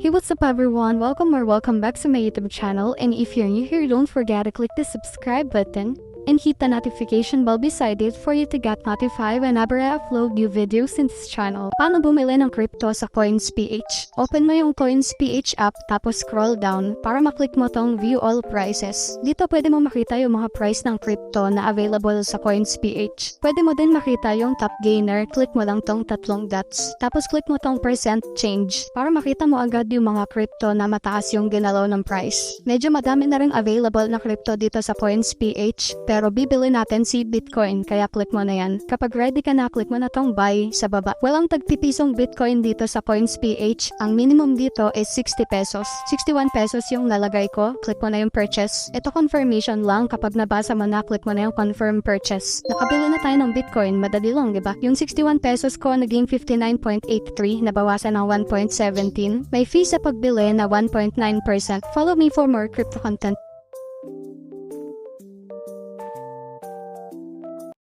Hey, what's up everyone? Welcome back to my YouTube channel, and if you're new here, don't forget to click the subscribe button and hit the notification bell beside it for you to get notified whenever I upload new videos in this channel. Paano bumili ng crypto sa Coins.Ph? Open mo yung Coins.Ph app tapos scroll down para maklik mo tong view all prices. Dito pwede mo makita yung mga price ng crypto na available sa Coins.Ph. Pwede mo din makita yung top gainer, click mo lang tong tatlong dots. Tapos click mo tong percent change para makita mo agad yung mga crypto na mataas yung ginalaw ng price. Medyo madami na rin available na crypto dito sa Coins.Ph, pero bibili natin si Bitcoin, kaya click mo na yan. Kapag ready ka na, click mo na tong buy sa baba. Walang tagpipisong Bitcoin dito sa Coins.Ph. Ang minimum dito is 60 pesos. 61 pesos yung nalagay ko. Click mo na yung purchase. Ito confirmation lang. Kapag nabasa mo na, click mo na yung confirm purchase. Nakabili na tayo ng Bitcoin. Madali lang, diba? Yung 61 pesos ko naging 59.83, nabawasan ng 1.17. May fee sa pagbili na 1.9%. Follow me for more crypto content.